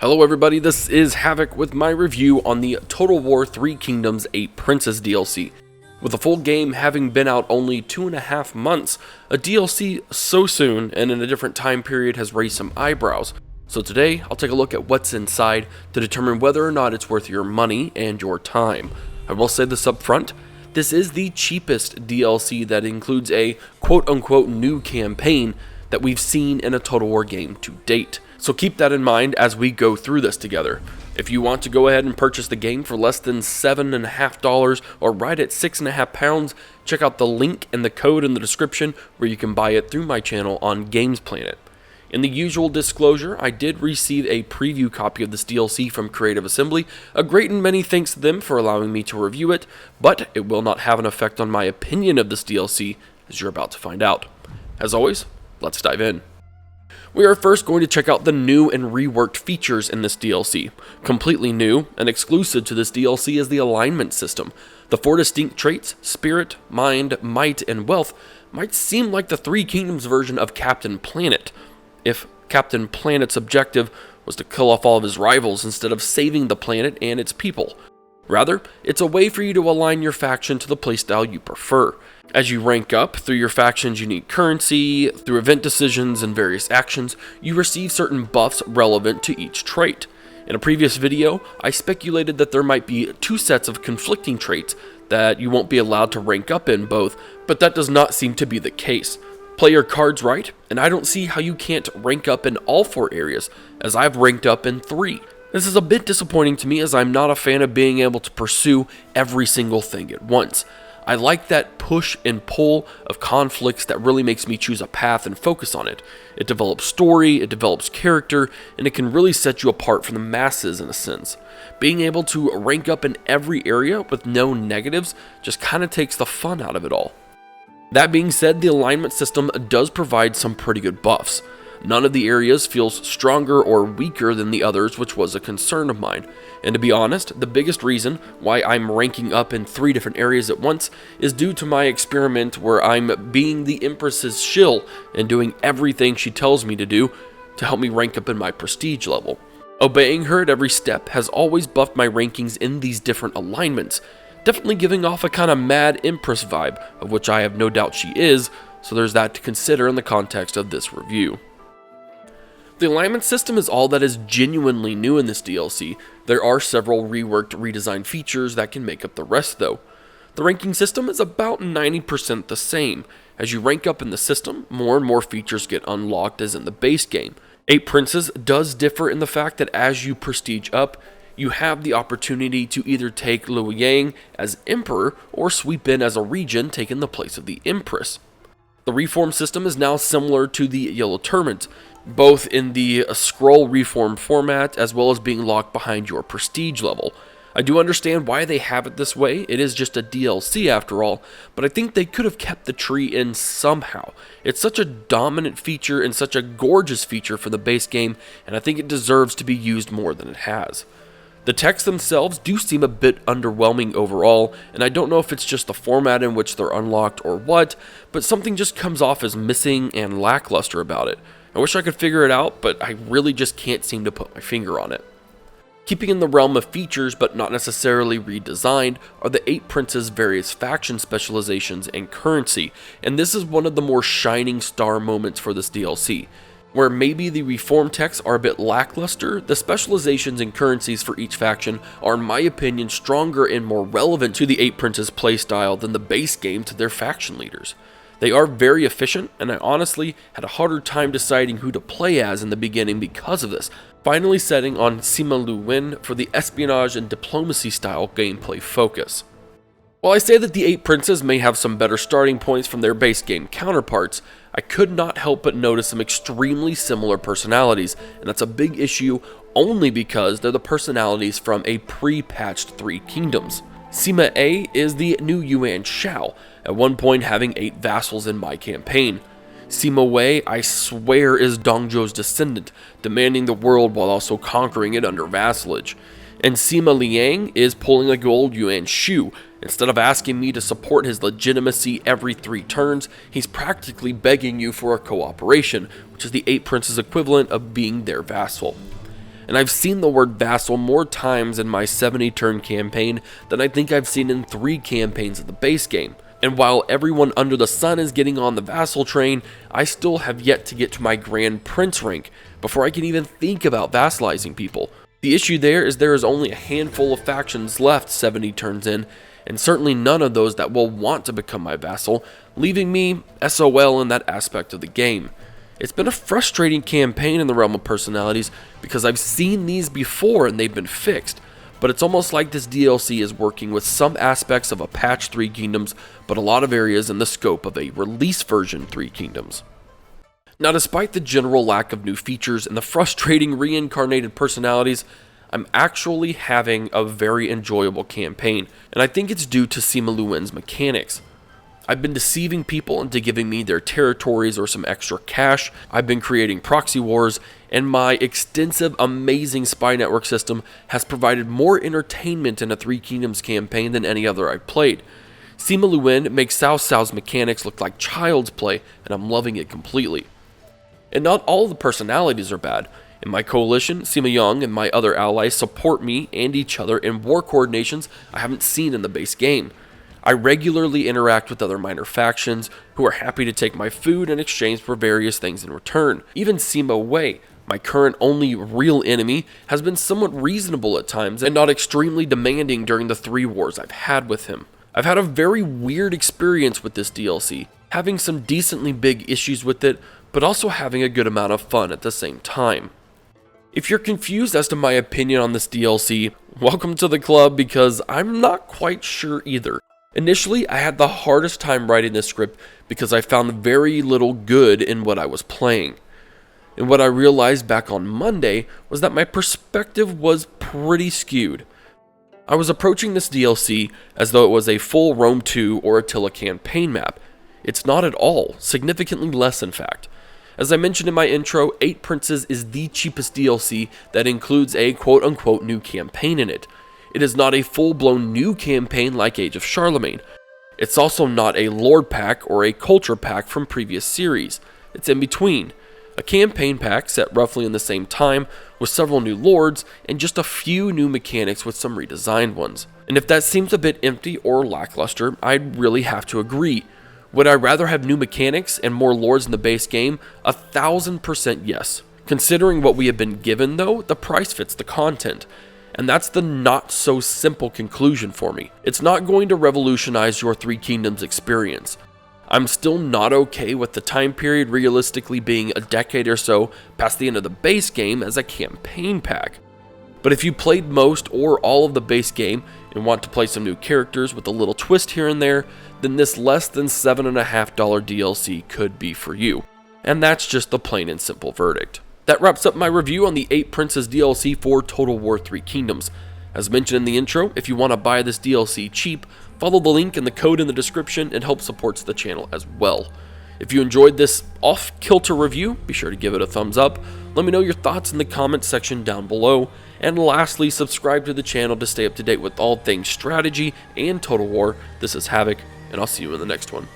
Hello everybody, this is Havoc with my review on the Total War 3 Kingdoms 8 Princes DLC. With the full game having been out only 2.5 months, a DLC so soon and in a different time period has raised some eyebrows. So today, I'll take a look at what's inside to determine whether or not it's worth your money and your time. I will say this up front, this is the cheapest DLC that includes a quote-unquote new campaign that we've seen in a Total War game to date. So keep that in mind as we go through this together. If you want to go ahead and purchase the game for less than $7.50 or right at £6.50, check out the link and the code in the description where you can buy it through my channel on Games Planet. In the usual disclosure, I did receive a preview copy of this DLC from Creative Assembly. A great and many thanks to them for allowing me to review it, but it will not have an effect on my opinion of this DLC, as you're about to find out. As always, let's dive in. We are first going to check out the new and reworked features in this DLC. Completely new and exclusive to this DLC is the alignment system. The 4 distinct traits, Spirit, Mind, Might, and Wealth, might seem like the Three Kingdoms version of Captain Planet, if Captain Planet's objective was to kill off all of his rivals instead of saving the planet and its people. Rather, it's a way for you to align your faction to the playstyle you prefer. As you rank up through your faction's unique currency, through event decisions and various actions, you receive certain buffs relevant to each trait. In a previous video, I speculated that there might be 2 sets of conflicting traits that you won't be allowed to rank up in both, but that does not seem to be the case. Play your cards right, and I don't see how you can't rank up in all 4 areas, as I've ranked up in 3. This is a bit disappointing to me as I'm not a fan of being able to pursue every single thing at once. I like that push and pull of conflicts that really makes me choose a path and focus on it. It develops story, it develops character, and it can really set you apart from the masses in a sense. Being able to rank up in every area with no negatives just kind of takes the fun out of it all. That being said, the alignment system does provide some pretty good buffs. None of the areas feels stronger or weaker than the others, which was a concern of mine. And to be honest, the biggest reason why I'm ranking up in 3 different areas at once is due to my experiment where I'm being the Empress's shill and doing everything she tells me to do to help me rank up in my prestige level. Obeying her at every step has always buffed my rankings in these different alignments, definitely giving off a kind of mad Empress vibe, of which I have no doubt she is, so there's that to consider in the context of this review. The alignment system is all that is genuinely new in this DLC. There are several reworked, redesigned features that can make up the rest though. The ranking system is about 90% the same. As you rank up in the system, more and more features get unlocked as in the base game. 8 Princes does differ in the fact that as you prestige up, you have the opportunity to either take Luoyang as Emperor or sweep in as a region taking the place of the Empress. The reform system is now similar to the Yellow Turban's, both in the scroll reform format as well as being locked behind your prestige level. I do understand why they have it this way, it is just a DLC after all, but I think they could have kept the tree in somehow. It's such a dominant feature and such a gorgeous feature for the base game, and I think it deserves to be used more than it has. The texts themselves do seem a bit underwhelming overall, and I don't know if it's just the format in which they're unlocked or what, but something just comes off as missing and lackluster about it. I wish I could figure it out, but I really just can't seem to put my finger on it. Keeping in the realm of features but not necessarily redesigned are the 8 Princes' various faction specializations and currency, and this is one of the more shining star moments for this DLC. Where maybe the reform texts are a bit lackluster, the specializations and currencies for each faction are in my opinion stronger and more relevant to the 8 Princes playstyle than the base game to their faction leaders. They are very efficient, and I honestly had a harder time deciding who to play as in the beginning because of this, finally setting on Sima Lu Wen for the espionage and diplomacy style gameplay focus. While I say that the 8 Princes may have some better starting points from their base game counterparts, I could not help but notice some extremely similar personalities, and that's a big issue only because they're the personalities from a pre-patched 3 Kingdoms. Sima A is the new Yuan Shao, at one point having 8 vassals in my campaign. Sima Wei, I swear, is Dongzhou's descendant, demanding the world while also conquering it under vassalage. And Sima Liang is pulling a gold Yuan Shu. Instead of asking me to support his legitimacy every 3 turns, he's practically begging you for a cooperation, which is the 8 Princes' equivalent of being their vassal. and I've seen the word vassal more times in my 70 turn campaign than I think I've seen in 3 campaigns of the base game. And while everyone under the sun is getting on the vassal train, I still have yet to get to my Grand Prince rank before I can even think about vassalizing people. The issue there is only a handful of factions left 70 turns in, and certainly none of those that will want to become my vassal, leaving me SOL in that aspect of the game. It's been a frustrating campaign in the realm of personalities because I've seen these before and they've been fixed, but it's almost like this DLC is working with some aspects of a patch 3 Kingdoms, but a lot of areas in the scope of a release version 3 Kingdoms. Now, despite the general lack of new features and the frustrating reincarnated personalities, I'm actually having a very enjoyable campaign, and I think it's due to Sima Luwen's mechanics. I've been deceiving people into giving me their territories or some extra cash, I've been creating proxy wars, and my extensive, amazing spy network system has provided more entertainment in a 3 Kingdoms campaign than any other I've played. Sima Luen makes Cao Cao's mechanics look like child's play, and I'm loving it completely. And not all the personalities are bad. In my coalition, Sima Yang and my other allies support me and each other in war coordinations I haven't seen in the base game. I regularly interact with other minor factions who are happy to take my food in exchange for various things in return. Even Sima Wei, my current only real enemy, has been somewhat reasonable at times and not extremely demanding during the 3 wars I've had with him. I've had a very weird experience with this DLC, having some decently big issues with it, but also having a good amount of fun at the same time. If you're confused as to my opinion on this DLC, welcome to the club because I'm not quite sure either. Initially, I had the hardest time writing this script because I found very little good in what I was playing. And what I realized back on Monday was that my perspective was pretty skewed. I was approaching this DLC as though it was a full Rome 2 or Attila campaign map. It's not at all, significantly less in fact. As I mentioned in my intro, 8 Princes is the cheapest DLC that includes a quote-unquote new campaign in it. It is not a full-blown new campaign like Age of Charlemagne. It's also not a Lord pack or a Culture pack from previous series. It's in between. A campaign pack set roughly in the same time with several new lords and just a few new mechanics with some redesigned ones. And if that seems a bit empty or lackluster, I'd really have to agree. Would I rather have new mechanics and more lords in the base game? 1000% yes. Considering what we have been given though, the price fits the content. And that's the not so simple conclusion for me. It's not going to revolutionize your 3 Kingdoms experience. I'm still not okay with the time period realistically being a decade or so past the end of the base game as a campaign pack. But if you played most or all of the base game and want to play some new characters with a little twist here and there, then this less than $7.50 DLC could be for you. And that's just the plain and simple verdict. That wraps up my review on the 8 Princes DLC for Total War 3 Kingdoms. As mentioned in the intro, if you want to buy this DLC cheap, follow the link and the code in the description. It helps supports the channel as well. If you enjoyed this off-kilter review, be sure to give it a thumbs up. Let me know your thoughts in the comments section down below. And lastly, subscribe to the channel to stay up to date with all things strategy and Total War. This is Havoc, and I'll see you in the next one.